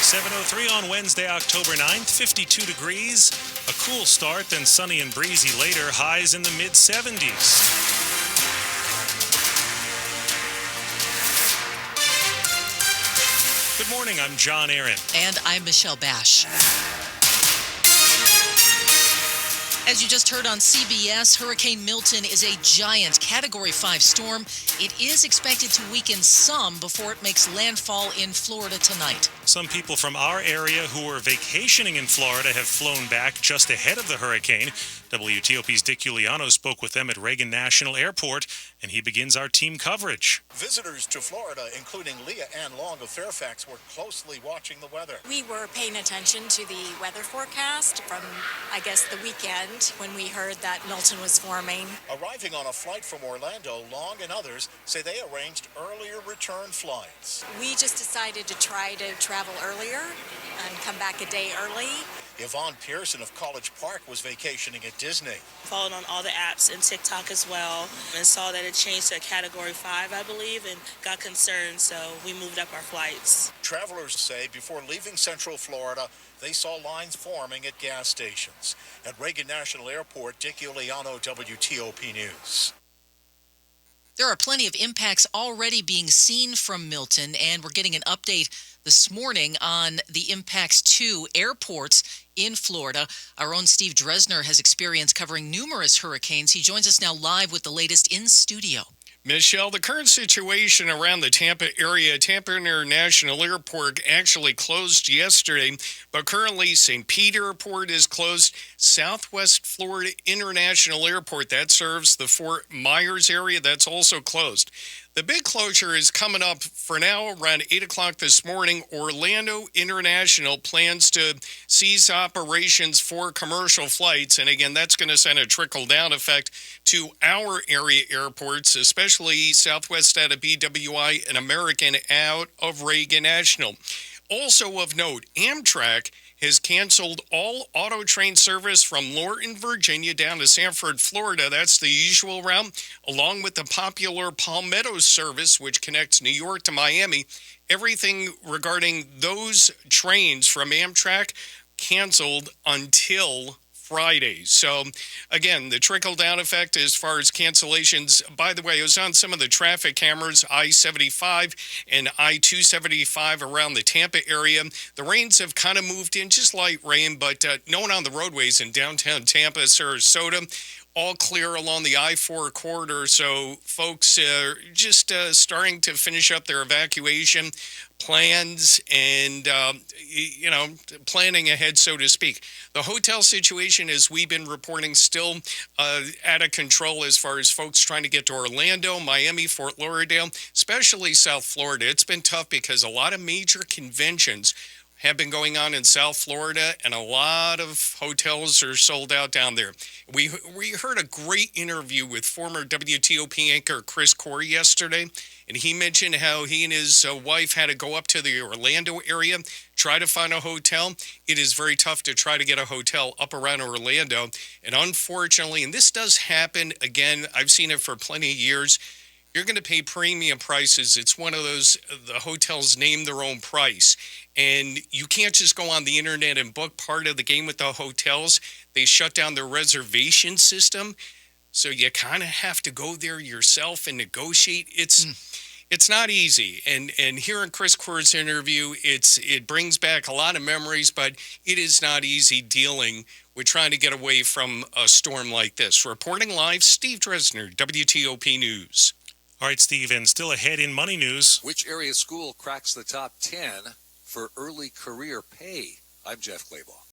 7:03 on Wednesday, October 9th, 52 degrees. A cool start, then sunny and breezy later, highs in the mid-70s. Good morning, I'm John Aaron. And I'm Michelle Basch. As you just heard on CBS, Hurricane Milton is a giant Category 5 storm. It is expected to weaken some before it makes landfall in Florida tonight. Some people from our area who were vacationing in Florida have flown back just ahead of the hurricane. WTOP's Dick Uliano spoke with them at Reagan National Airport, and he begins our team coverage. Visitors to Florida, including Leah Ann Long of Fairfax, were closely watching the weather. We were paying attention to the weather forecast from, the weekend when we heard that Milton was forming. Arriving on a flight from Orlando, Long and others say they arranged earlier return flights. We just decided to try to travel earlier and come back a day early. Yvonne Pearson of College Park was vacationing at Disney. Followed on all the apps and TikTok as well, and saw that it changed to a Category 5, I believe, and got concerned, so we moved up our flights. Travelers say before leaving Central Florida, they saw lines forming at gas stations. At Reagan National Airport, Dick Uliano, WTOP News. There are plenty of impacts already being seen from Milton, and we're getting an update this morning on the impacts to airports in Florida. Our own Steve Dresner has experience covering numerous hurricanes. He joins us now live with the latest in studio. Michelle, the current situation around the Tampa area, Tampa International Airport actually closed yesterday, but currently St. Peter Airport is closed. Southwest Florida International Airport, that serves the Fort Myers area, that's also closed. The big closure is coming up for now around 8 o'clock this morning. Orlando International plans to cease operations for commercial flights. And again, that's going to send a trickle-down effect to our area airports, especially Southwest out of BWI and American out of Reagan National. Also of note, Amtrak has canceled all auto train service from Lorton, Virginia down to Sanford, Florida. That's the usual route, along with the popular Palmetto service, which connects New York to Miami. Everything regarding those trains from Amtrak canceled until Friday. So, again, the trickle-down effect as far as cancellations. By the way, it was on some of the traffic cameras, I-75 and I-275 around the Tampa area. The rains have kind of moved in, just light rain, but no one on the roadways in downtown Tampa, Sarasota. All clear along the I-4 corridor, so folks are just starting to finish up their evacuation plans and, planning ahead, so to speak. The hotel situation, as we've been reporting, still out of control as far as folks trying to get to Orlando, Miami, Fort Lauderdale, especially South Florida. It's been tough because a lot of major conventions have been going on in South Florida, and a lot of hotels are sold out down there. We heard a great interview with former WTOP anchor Chris Corey yesterday, and he mentioned how he and his wife had to go up to the Orlando area, try to find a hotel. It is very tough to try to get a hotel up around Orlando, and unfortunately, and this does happen, again, I've seen it for plenty of years, you're going to pay premium prices. It's one of those, the hotels name their own price. And you can't just go on the internet and book. Part of the game with the hotels, they shut down their reservation system. So you kind of have to go there yourself and negotiate. It's not easy. And hearing Chris Corey's interview, it brings back a lot of memories, but it is not easy dealing with trying to get away from a storm like this. Reporting live, Steve Dresner, WTOP News. All right, Steve, and still ahead in Money News. Which area school cracks the top 10 for early career pay? I'm Jeff Claybaugh.